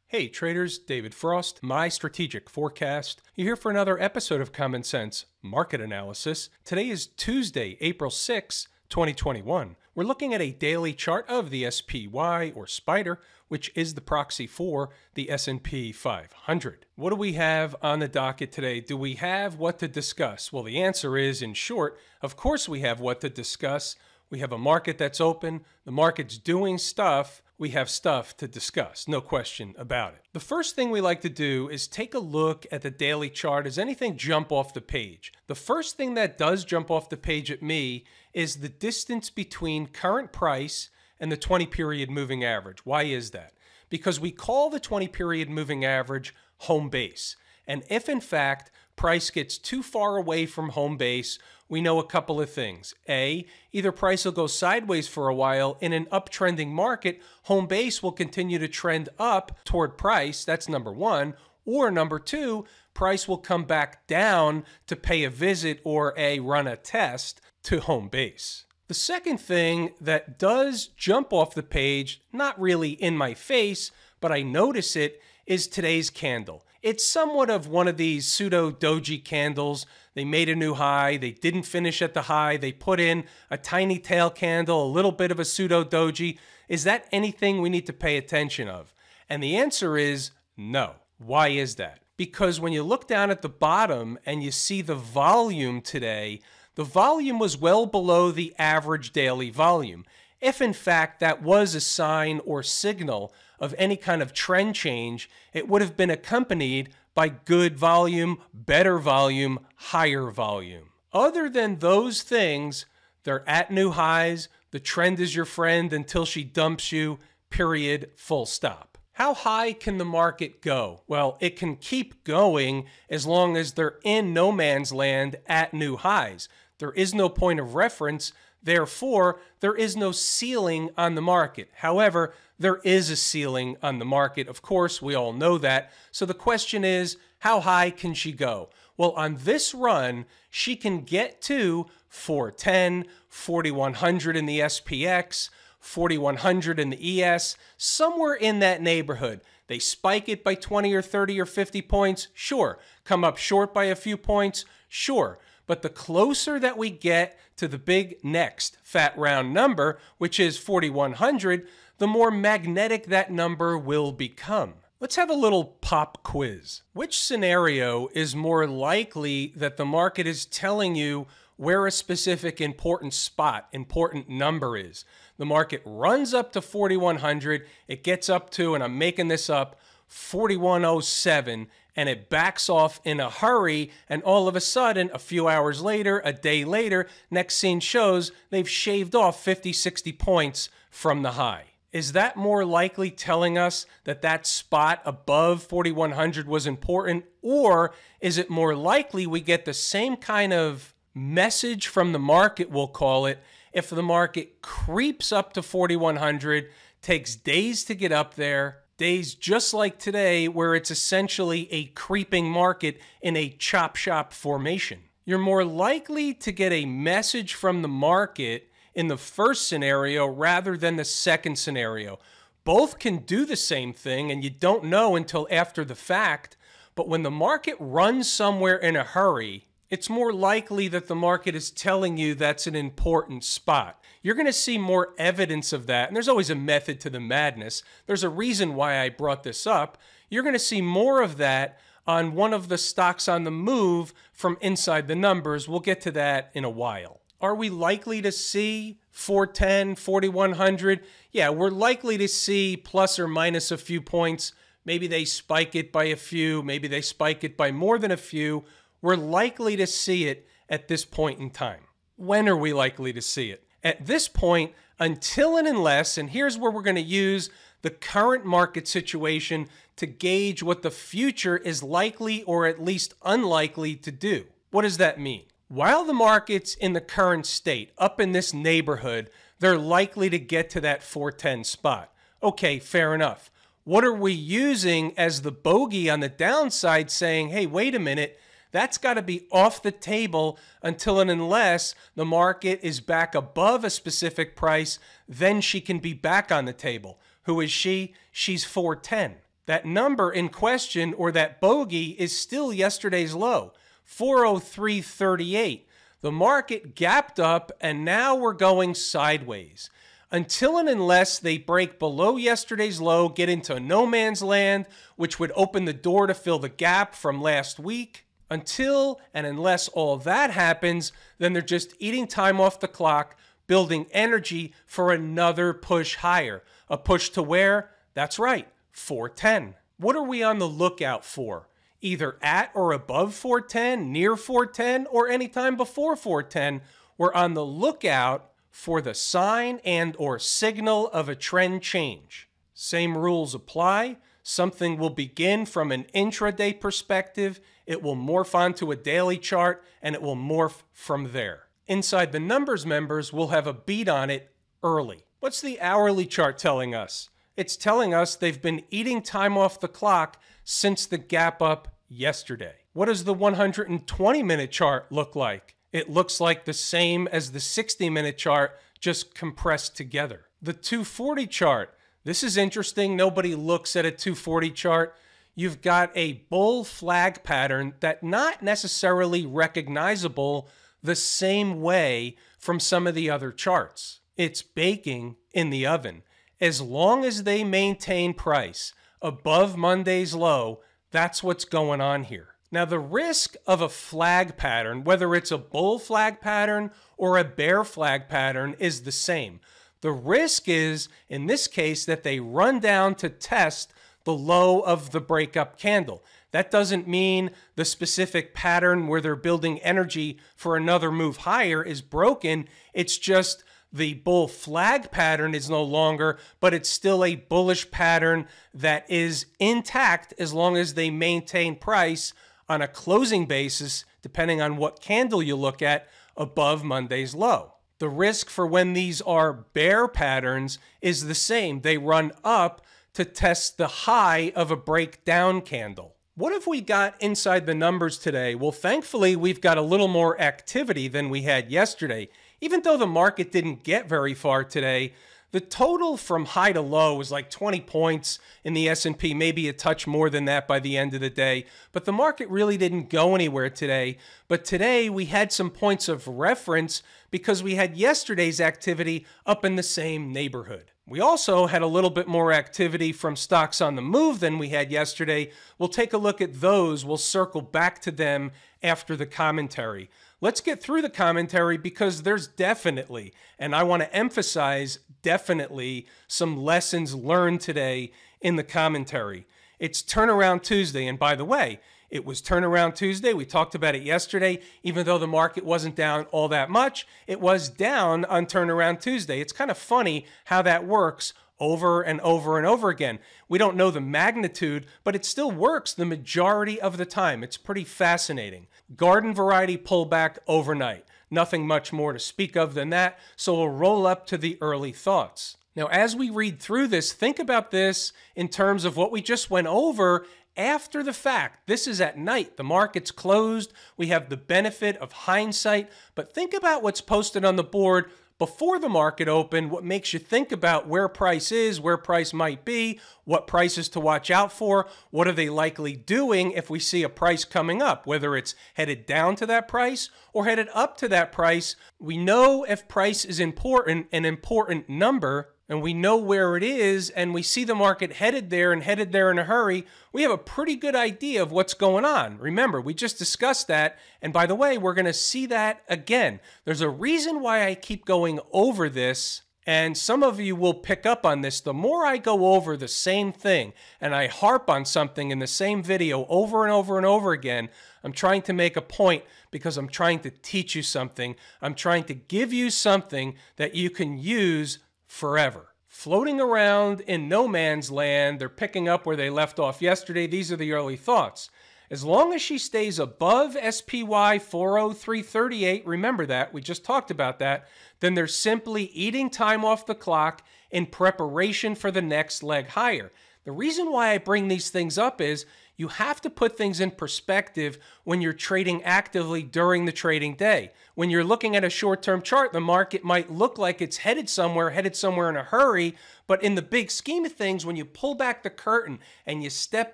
Hey traders, David Frost, my strategic forecast. You're here for another episode of Common Sense Market Analysis. Today is Tuesday, April 6, 2021. We're looking at a daily chart of the SPY or Spider, which is the proxy for the S&P 500. What do we have on the docket today? Do we have what to discuss? Well, the answer is, in short, of course we have what to discuss. We have a market that's open. The market's doing stuff. We have stuff to discuss, no question about it. The first thing we like to do is take a look at the daily chart. Does anything jump off the page? The first thing that does jump off the page at me is the distance between current price and the 20-period moving average. Why is that? Because we call the 20-period moving average home base. And if, in fact, price gets too far away from home base, we know a couple of things. A, either price will go sideways for a while. In an uptrending market, home base will continue to trend up toward price. That's number one. Or number two, price will come back down to pay a visit or run a test to home base. The second thing that does jump off the page, not really in my face, but I notice it, is today's candle. It's somewhat of one of these pseudo doji candles. They made a new high. They didn't finish at the high. They put in a tiny tail candle, a little bit of a pseudo doji. Is that anything we need to pay attention of? And the answer is no. Why is that? Because when you look down at the bottom and you see the volume today, the volume was well below the average daily volume. If in fact that was a sign or signal of any kind of trend change, it would have been accompanied by good volume, better volume, higher volume. Other than those things, they're at new highs. The trend is your friend until she dumps you, period, full stop. How high can the market go? Well, it can keep going as long as they're in no man's land at new highs. There is no point of reference. Therefore, there is no ceiling on the market. However, there is a ceiling on the market. Of course, we all know that. So the question is, how high can she go? Well, on this run, she can get to 410, 4100 in the SPX, 4100 in the ES, somewhere in that neighborhood. They spike it by 20 or 30 or 50 points, sure. Come up short by a few points, sure. But the closer that we get to the big next fat round number, which is 4100, the more magnetic that number will become. Let's have a little pop quiz. Which scenario is more likely that the market is telling you where a specific important spot, important number is? The market runs up to 4100, it gets up to, and I'm making this up, 4107, and it backs off in a hurry, and all of a sudden, a few hours later, a day later, next scene shows they've shaved off 50, 60 points from the high. Is that more likely telling us that that spot above 4100 was important, or is it more likely we get the same kind of message from the market, we'll call it, if the market creeps up to 4100, takes days to get up there, days just like today where it's essentially a creeping market in a chop shop formation? You're more likely to get a message from the market in the first scenario rather than the second scenario. Both can do the same thing and you don't know until after the fact, but when the market runs somewhere in a hurry, it's more likely that the market is telling you that's an important spot. You're going to see more evidence of that, and there's always a method to the madness. There's a reason why I brought this up. You're going to see more of that on one of the stocks on the move from inside the numbers. We'll get to that in a while. Are we likely to see 410, 4100? Yeah, we're likely to see plus or minus a few points. Maybe they spike it by a few. Maybe they spike it by more than a few. We're likely to see it at this point in time. When are we likely to see it? At this point, until and unless, and here's where we're going to use the current market situation to gauge what the future is likely or at least unlikely to do. What does that mean? While the market's in the current state, up in this neighborhood, they're likely to get to that 410 spot. Okay, fair enough. What are we using as the bogey on the downside saying, hey, wait a minute, that's got to be off the table until and unless the market is back above a specific price, then she can be back on the table. Who is she? She's 410. That number in question, or that bogey, is still yesterday's low, 403.38. The market gapped up, and now we're going sideways. Until and unless they break below yesterday's low, get into no man's land, which would open the door to fill the gap from last week. Until and unless all that happens, then they're just eating time off the clock, building energy for another push higher. A push to where? That's right, 410. What are we on the lookout for? Either at or above 410, near 410, or anytime before 410, we're on the lookout for the sign and or signal of a trend change. Same rules apply. Something will begin from an intraday perspective, it will morph onto a daily chart, and it will morph from there. Inside the numbers members, we'll have a beat on it early. What's the hourly chart telling us? It's telling us they've been eating time off the clock since the gap up yesterday. What does the 120-minute chart look like? It looks like the same as the 60-minute chart, just compressed together. The 240 chart, this is interesting. Nobody looks at a 240 chart. You've got a bull flag pattern that not necessarily recognizable the same way from some of the other charts. It's baking in the oven. As long as they maintain price above Monday's low, that's what's going on here. Now, the risk of a flag pattern, whether it's a bull flag pattern or a bear flag pattern, is the same. The risk is, in this case, that they run down to test the low of the breakup candle. That doesn't mean the specific pattern where they're building energy for another move higher is broken. It's just the bull flag pattern is no longer, but it's still a bullish pattern that is intact as long as they maintain price on a closing basis, depending on what candle you look at, above Monday's low. The risk for when these are bear patterns is the same. They run up to test the high of a breakdown candle. What have we got inside the numbers today? Well, thankfully, we've got a little more activity than we had yesterday. Even though the market didn't get very far today, the total from high to low was like 20 points in the S&P, maybe a touch more than that by the end of the day. But the market really didn't go anywhere today. But today we had some points of reference because we had yesterday's activity up in the same neighborhood. We also had a little bit more activity from stocks on the move than we had yesterday. We'll take a look at those. We'll circle back to them after the commentary. Let's get through the commentary because there's definitely, and I want to emphasize definitely, some lessons learned today in the commentary. It's Turnaround Tuesday, and by the way, it was Turnaround Tuesday. We talked about it yesterday. Even though the market wasn't down all that much, it was down on Turnaround Tuesday. It's kind of funny how that works over and over and over again. We don't know the magnitude, but it still works the majority of the time. It's pretty fascinating. Garden variety pullback overnight. Nothing much more to speak of than that, so we'll roll up to the early thoughts. Now, as we read through this, think about this in terms of what we just went over after the fact. This is at night. The market's closed. We have the benefit of hindsight, but think about what's posted on the board before the market opened, what makes you think about where price is, where price might be, what prices to watch out for, what are they likely doing if we see a price coming up, whether it's headed down to that price or headed up to that price. We know if price is important, an important number, and we know where it is, and we see the market headed there and headed there in a hurry, we have a pretty good idea of what's going on. Remember, we just discussed that, and by the way, we're going to see that again. There's a reason why I keep going over this, and some of you will pick up on this. The more I go over the same thing, and I harp on something in the same video over and over and over again, I'm trying to make a point because I'm trying to teach you something. I'm trying to give you something that you can use forever. Floating around in no man's land, they're picking up where they left off yesterday. These are the early thoughts. As long as she stays above SPY 403.38, remember that, we just talked about that, then they're simply eating time off the clock in preparation for the next leg higher. The reason why I bring these things up is you have to put things in perspective when you're trading actively during the trading day. When you're looking at a short-term chart, the market might look like it's headed somewhere in a hurry, but in the big scheme of things, when you pull back the curtain and you step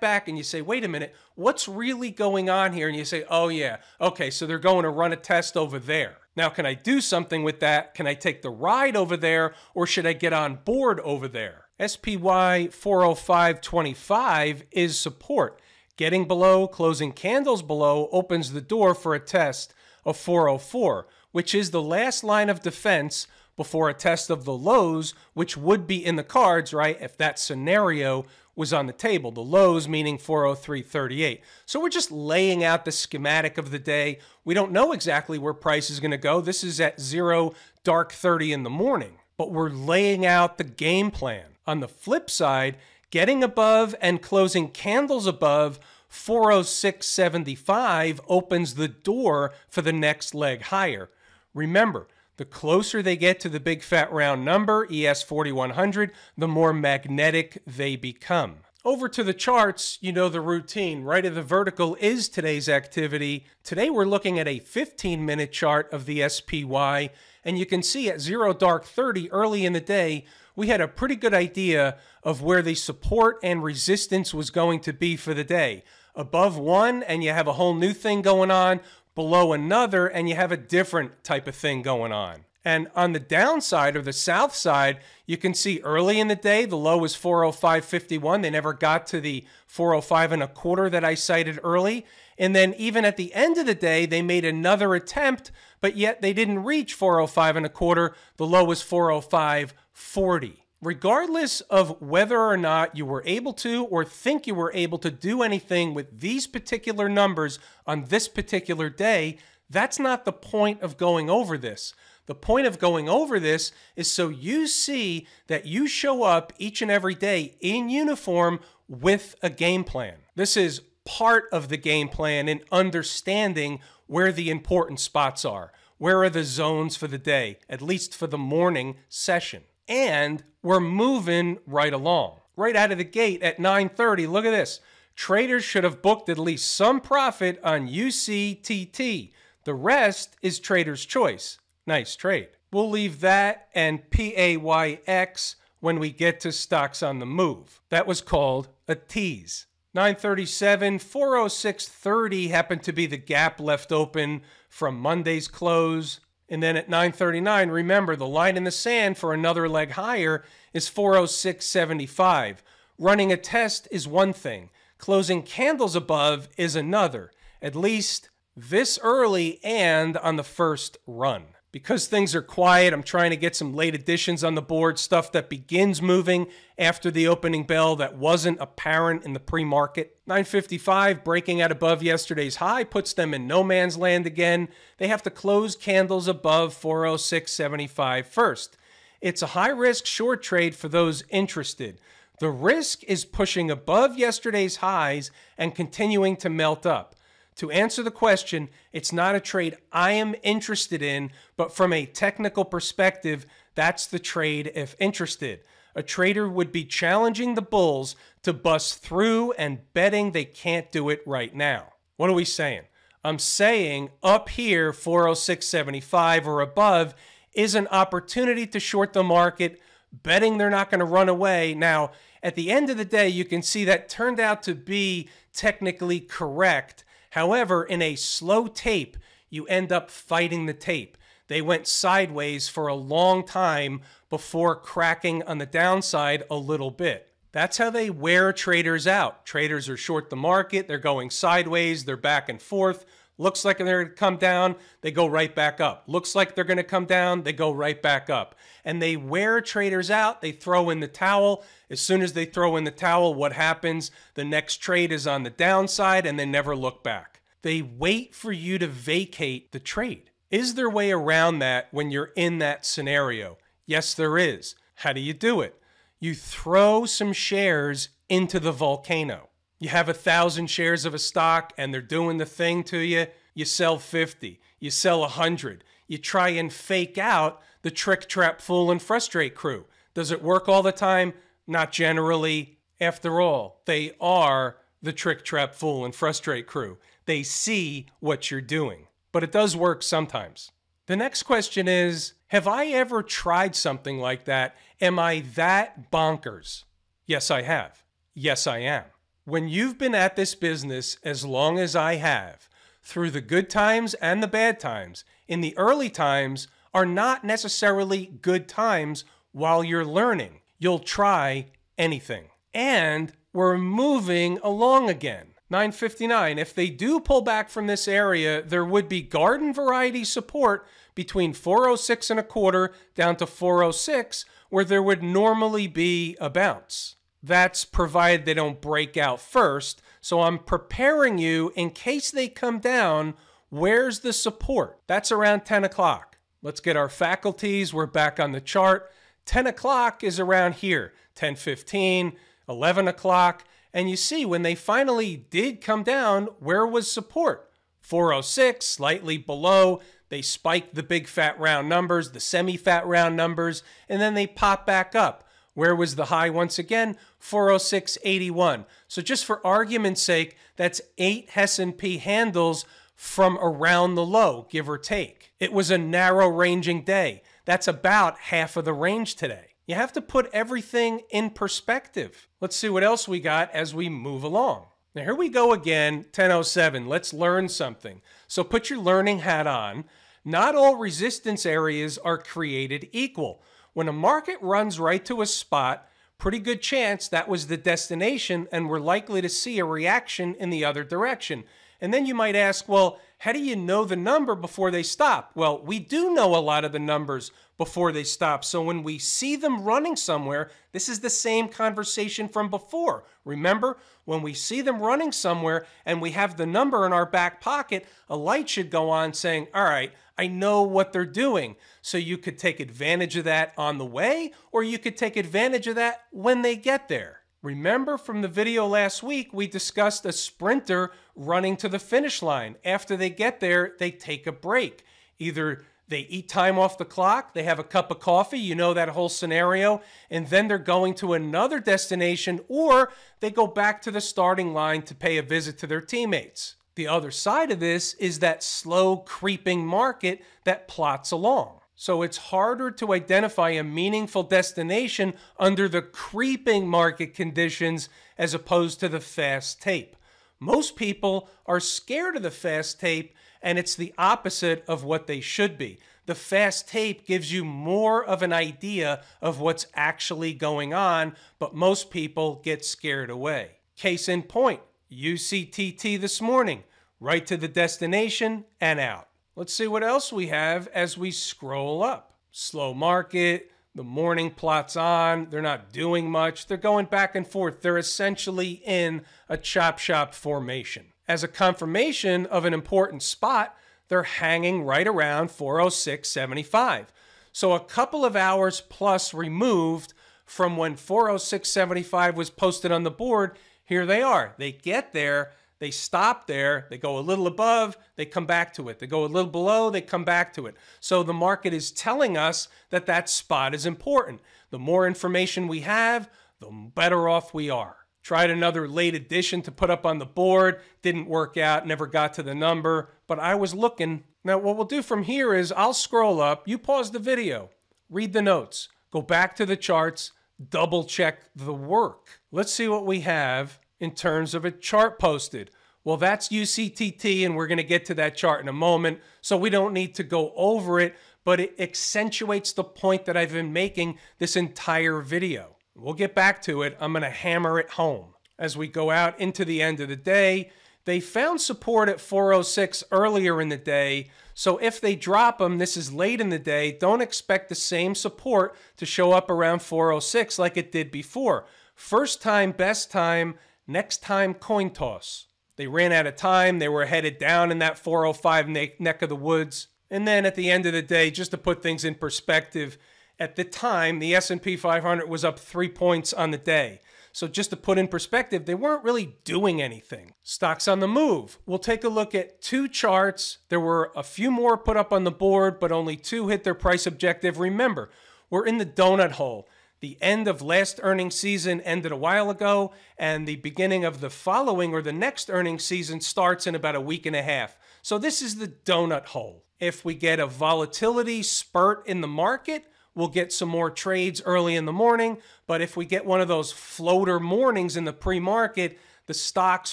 back and you say, wait a minute, what's really going on here? And you say, oh yeah, okay, so they're going to run a test over there. Now, can I do something with that? Can I take the ride over there, or should I get on board over there? SPY 405.25 is support. Getting below, closing candles below opens the door for a test of 404, which is the last line of defense before a test of the lows, which would be in the cards, right, if that scenario was on the table. The lows meaning 403.38. So we're just laying out the schematic of the day. We don't know exactly where price is going to go. This is at 0 dark 30 in the morning, but we're laying out the game plan. On the flip side, getting above and closing candles above 406.75 opens the door for the next leg higher. Remember, the closer they get to the big fat round number, ES 4100, the more magnetic they become. Over to the charts, you know the routine. Right of the vertical is today's activity. Today we're looking at a 15-minute chart of the SPY, and you can see at 0 dark 30 early in the day, we had a pretty good idea of where the support and resistance was going to be for the day. Above one, and you have a whole new thing going on. Below another, and you have a different type of thing going on. And on the downside, or the south side, you can see early in the day, the low was 405.51. They never got to the 405.25 that I cited early. And then even at the end of the day, they made another attempt, but yet they didn't reach 405.25. The low was 405.40. Regardless of whether or not you were able to or think you were able to do anything with these particular numbers on this particular day, that's not the point of going over this. The point of going over this is so you see that you show up each and every day in uniform with a game plan. This is part of the game plan in understanding where the important spots are. Where are the zones for the day, at least for the morning session? And we're moving right along. Right out of the gate at 9:30, look at this. Traders should have booked at least some profit on UCTT. The rest is trader's choice. Nice trade. We'll leave that and PAYX when we get to stocks on the move. That was called a tease. 937, 406.30 happened to be the gap left open from Monday's close. And then at 9:39, remember, the line in the sand for another leg higher is 406.75. Running a test is one thing. Closing candles above is another, at least this early and on the first run. Because things are quiet, I'm trying to get some late additions on the board, stuff that begins moving after the opening bell that wasn't apparent in the pre-market. 955 breaking out above yesterday's high puts them in no man's land again. They have to close candles above 406.75 first. It's a high-risk short trade for those interested. The risk is pushing above yesterday's highs and continuing to melt up. To answer the question, it's not a trade I am interested in, but from a technical perspective, that's the trade if interested. A trader would be challenging the bulls to bust through and betting they can't do it right now. What are we saying? I'm saying up here, 406.75 or above is an opportunity to short the market, betting they're not going to run away. Now, at the end of the day, you can see that turned out to be technically correct. However, in a slow tape, you end up fighting the tape. They went sideways for a long time before cracking on the downside a little bit. That's how they wear traders out. Traders are short the market, they're going sideways, they're back and forth. Looks like they're going to come down, they go right back up. Looks like they're going to come down, they go right back up. And they wear traders out, they throw in the towel. As soon as they throw in the towel, what happens? The next trade is on the downside and they never look back. They wait for you to vacate the trade. Is there a way around that when you're in that scenario? Yes, there is. How do you do it? You throw some shares into the volcano. You have 1,000 shares of a stock and they're doing the thing to you. You sell 50. You sell 100. You try and fake out the trick, trap, fool, and frustrate crew. Does it work all the time? Not generally. After all, they are the trick, trap, fool, and frustrate crew. They see what you're doing. But it does work sometimes. The next question is, have I ever tried something like that? Am I that bonkers? Yes, I have. Yes, I am. When you've been at this business as long as I have, through the good times and the bad times, in the early times are not necessarily good times while you're learning. You'll try anything. And we're moving along again. 959, if they do pull back from this area, there would be garden variety support between 406 and a quarter down to 406, where there would normally be a bounce. That's provided they don't break out first. So I'm preparing you in case they come down. Where's the support? That's around 10 o'clock. Let's get our faculties. We're back on the chart. 10 o'clock is around here. 10:15, 11 o'clock. And you see when they finally did come down, where was support? 406, slightly below. They spiked the big fat round numbers, the semi-fat round numbers, and then they pop back up. Where was the high once again? 406.81. So just for argument's sake, that's 8 S&P handles from around the low, give or take. It was a narrow ranging day. That's about half of the range today. You have to put everything in perspective. Let's see what else we got as we move along. Now here we go again, 10:07. Let's learn something. So put your learning hat on. Not all resistance areas are created equal. When a market runs right to a spot, pretty good chance that was the destination and we're likely to see a reaction in the other direction. And then you might ask, well, how do you know the number before they stop? Well, we do know a lot of the numbers before they stop. So when we see them running somewhere, this is the same conversation from before. Remember, when we see them running somewhere and we have the number in our back pocket, a light should go on saying, all right, I know what they're doing. So you could take advantage of that on the way, or you could take advantage of that when they get there. Remember from the video last week, we discussed a sprinter running to the finish line. After they get there, they take a break. Either they eat time off the clock, they have a cup of coffee, you know that whole scenario, and then they're going to another destination, or they go back to the starting line to pay a visit to their teammates. The other side of this is that slow creeping market that plots along. So it's harder to identify a meaningful destination under the creeping market conditions as opposed to the fast tape. Most people are scared of the fast tape, and it's the opposite of what they should be. The fast tape gives you more of an idea of what's actually going on, but most people get scared away. Case in point, UCTT this morning, right to the destination and out. Let's see what else we have as we scroll up. Slow market, the morning plot's on, they're not doing much, they're going back and forth. They're essentially in a chop shop formation. As a confirmation of an important spot, they're hanging right around 406.75. So a couple of hours plus removed from when 406.75 was posted on the board, here they are. They get there, they stop there, they go a little above, they come back to it. They go a little below, they come back to it. So the market is telling us that that spot is important. The more information we have, the better off we are. Tried another late addition to put up on the board, didn't work out, never got to the number, but I was looking. Now what we'll do from here is I'll scroll up, you pause the video, read the notes, go back to the charts, double check the work. Let's see what we have in terms of a chart posted. Well, that's UCTT, and we're going to get to that chart in a moment, so we don't need to go over it, but it accentuates the point that I've been making this entire video. We'll get back to it. I'm going to hammer it home. As we go out into the end of the day, they found support at 406 earlier in the day, so if they drop them, this is late in the day, don't expect the same support to show up around 406 like it did before. First time, best time, next time coin toss. They ran out of time. They were headed down in that 405 neck of the woods. And then at the end of the day, just to put things in perspective, at the time, the S&P 500 was up 3 points on the day. So just to put in perspective, they weren't really doing anything. Stocks on the move. We'll take a look at two charts. There were a few more put up on the board, but only two hit their price objective. Remember, we're in the donut hole. The end of last earnings season ended a while ago, and the beginning of the following or the next earnings season starts in about a week and a half. So this is the donut hole. If we get a volatility spurt in the market, we'll get some more trades early in the morning. But if we get one of those floater mornings in the pre-market, the stocks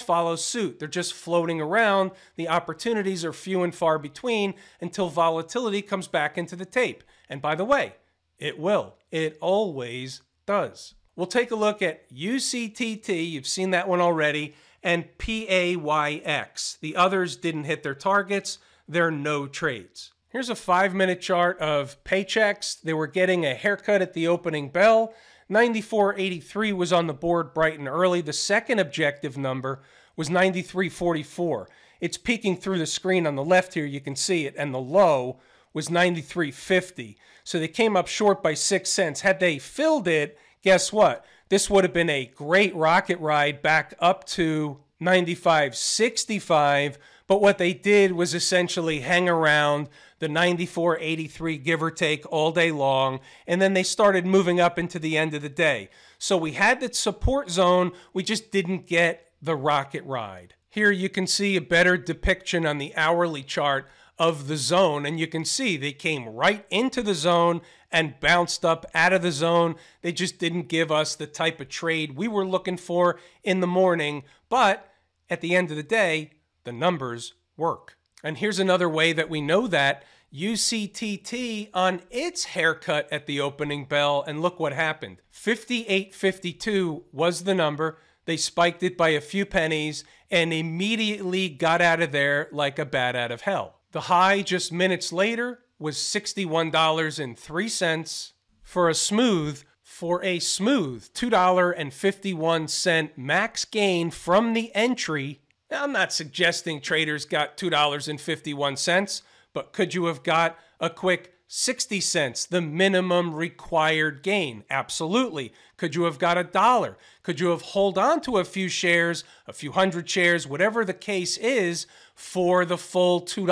follow suit. They're just floating around. The opportunities are few and far between until volatility comes back into the tape. And by the way, it will. It always does. We'll take a look at UCTT. You've seen that one already. And PAYX. The others didn't hit their targets. They're no trades. Here's a 5-minute chart of paychecks. They were getting a haircut at the opening bell. 94.83 was on the board bright and early. The second objective number was 93.44. It's peeking through the screen on the left here. You can see it. And the low was 93.50. So they came up short by 6 cents. Had they filled it, guess what? This would have been a great rocket ride back up to 95.65. But what they did was essentially hang around the 94.83, give or take, all day long. And then they started moving up into the end of the day. So we had the support zone. We just didn't get the rocket ride. Here you can see a better depiction on the hourly chart of the zone. And you can see they came right into the zone and bounced up out of the zone. They just didn't give us the type of trade we were looking for in the morning. But at the end of the day, the numbers work. And here's another way that we know that. UCTT on its haircut at the opening bell, and look what happened. 58.52 was the number. They spiked it by a few pennies and immediately got out of there like a bat out of hell. The high just minutes later was $61.03 for a smooth $2.51 max gain from the entry. Now, I'm not suggesting traders got $2.51, but could you have got a quick 60 cents, the minimum required gain? Absolutely. Could you have got $1? Could you have held on to a few shares, a few hundred shares, whatever the case is, for the full $2,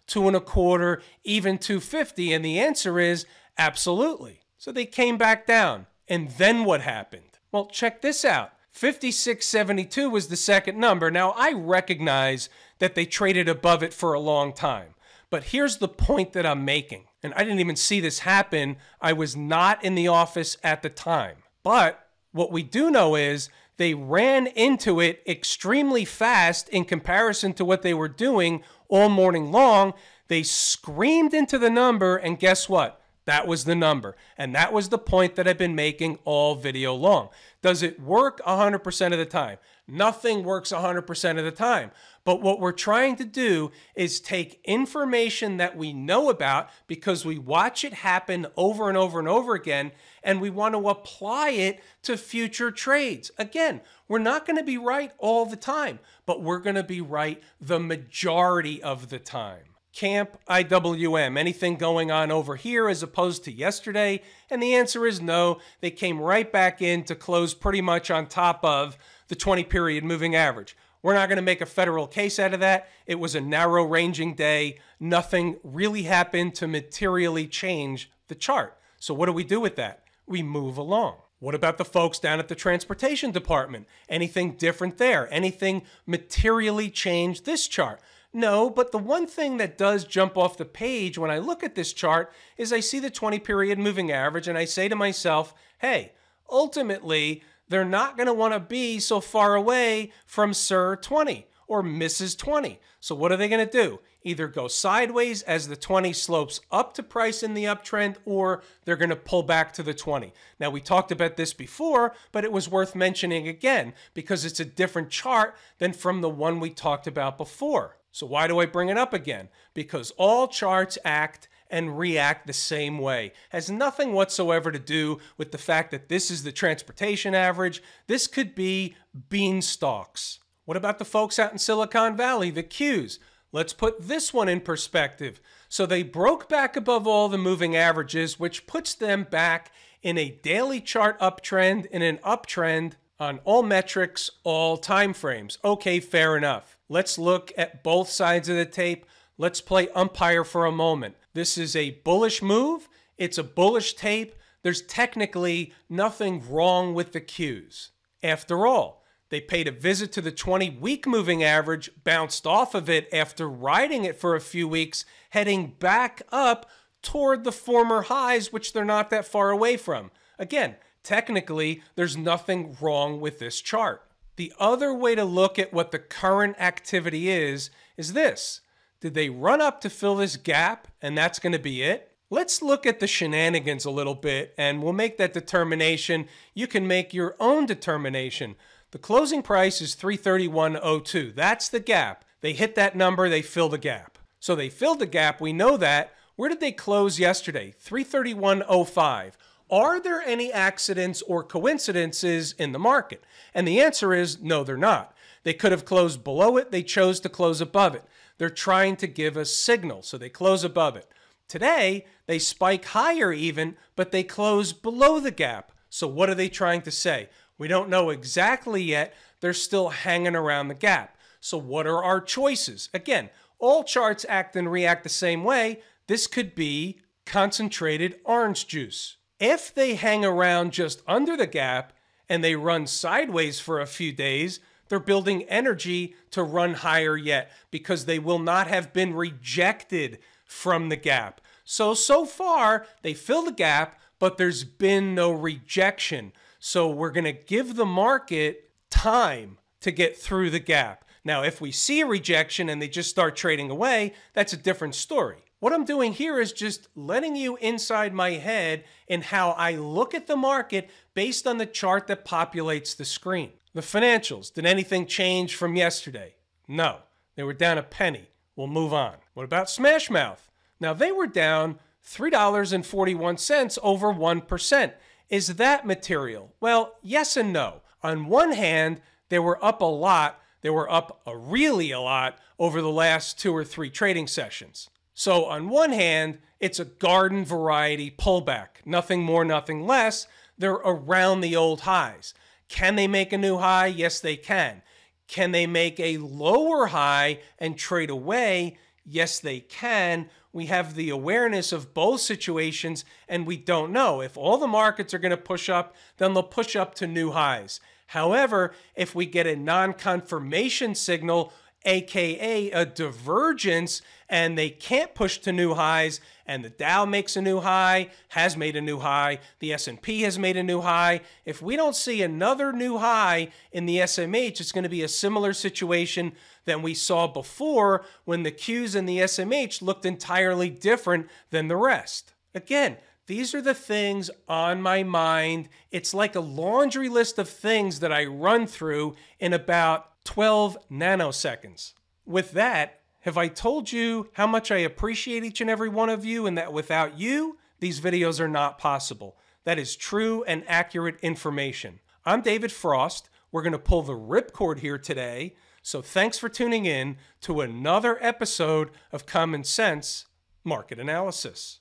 $2.25, even $2.50? And the answer is absolutely. So they came back down. And then what happened? Well, check this out. 56.72 was the second number. Now, I recognize that they traded above it for a long time. But here's the point that I'm making. And I didn't even see this happen. I was not in the office at the time. But what we do know is they ran into it extremely fast in comparison to what they were doing all morning long. They screamed into the number, and guess what? That was the number. And that was the point that I've been making all video long. Does it work 100% of the time? Nothing works 100% of the time. But what we're trying to do is take information that we know about because we watch it happen over and over and over again, and we want to apply it to future trades. Again, we're not going to be right all the time, but we're going to be right the majority of the time. Camp IWM, anything going on over here as opposed to yesterday? And the answer is no. They came right back in to close pretty much on top of the 20-period moving average. We're not going to make a federal case out of that. It was a narrow ranging day. Nothing really happened to materially change the chart. So what do we do with that? We move along. What about the folks down at the transportation department? Anything different there? Anything materially change this chart? No, but the one thing that does jump off the page when I look at this chart is I see the 20-period moving average and I say to myself, hey, ultimately, they're not going to want to be so far away from Sir 20 or Mrs. 20. So what are they going to do? Either go sideways as the 20 slopes up to price in the uptrend, or they're going to pull back to the 20. Now, we talked about this before, but it was worth mentioning again because it's a different chart than from the one we talked about before. So why do I bring it up again? Because all charts act and react the same way. Has nothing whatsoever to do with the fact that this is the transportation average. This could be beanstalks. What about the folks out in Silicon Valley, the Qs? Let's put this one in perspective. So they broke back above all the moving averages, which puts them back in a daily chart uptrend, in an uptrend on all metrics, all time frames. Okay, fair enough. Let's look at both sides of the tape. Let's play umpire for a moment. This is a bullish move. It's a bullish tape. there's technically nothing wrong with the cues. After all, they paid a visit to the 20-week moving average, bounced off of it after riding it for a few weeks, heading back up toward the former highs, which they're not that far away from. Again, technically, there's nothing wrong with this chart. The other way to look at what the current activity is this. Did they run up to fill this gap, and that's going to be it? Let's look at the shenanigans a little bit, and we'll make that determination. You can make your own determination. The closing price is 331.02. That's the gap. They hit that number, they fill the gap. So they filled the gap, we know that. Where did they close yesterday? 331.05. Are there any accidents or coincidences in the market? And the answer is no, they're not. They could have closed below it. They chose to close above it. They're trying to give a signal, so they close above it. Today, they spike higher even, but they close below the gap. So what are they trying to say? We don't know exactly yet. They're still hanging around the gap. So what are our choices? Again, all charts act and react the same way. This could be concentrated orange juice. If they hang around just under the gap and they run sideways for a few days, they're building energy to run higher yet because they will not have been rejected from the gap. So far, they fill the gap, but there's been no rejection. So we're going to give the market time to get through the gap. Now, if we see a rejection and they just start trading away, that's a different story. What I'm doing here is just letting you inside my head in how I look at the market based on the chart that populates the screen. The financials, did anything change from yesterday? No, they were down a penny. We'll move on. What about Smashmouth? Now, they were down $3.41, over 1%. Is that material? Well, yes and no. On one hand, they were up a lot. They were up really a lot over the last 2 or 3 trading sessions. So on one hand, it's a garden variety pullback. Nothing more, nothing less. They're around the old highs. Can they make a new high? Yes, they can. Can they make a lower high and trade away? Yes, they can. We have the awareness of both situations, and we don't know. If all the markets are going to push up, then they'll push up to new highs. However, if we get a non-confirmation signal, aka a divergence, and they can't push to new highs, and the Dow makes a new high, has made a new high, the S&P has made a new high. If we don't see another new high in the SMH, it's going to be a similar situation than we saw before when the Qs in the SMH looked entirely different than the rest. Again, these are the things on my mind. It's like a laundry list of things that I run through in about 12 nanoseconds. With that, have I told you how much I appreciate each and every one of you and that without you, these videos are not possible? That is true and accurate information. I'm David Frost. We're going to pull the ripcord here today. So thanks for tuning in to another episode of Common Sense Market Analysis.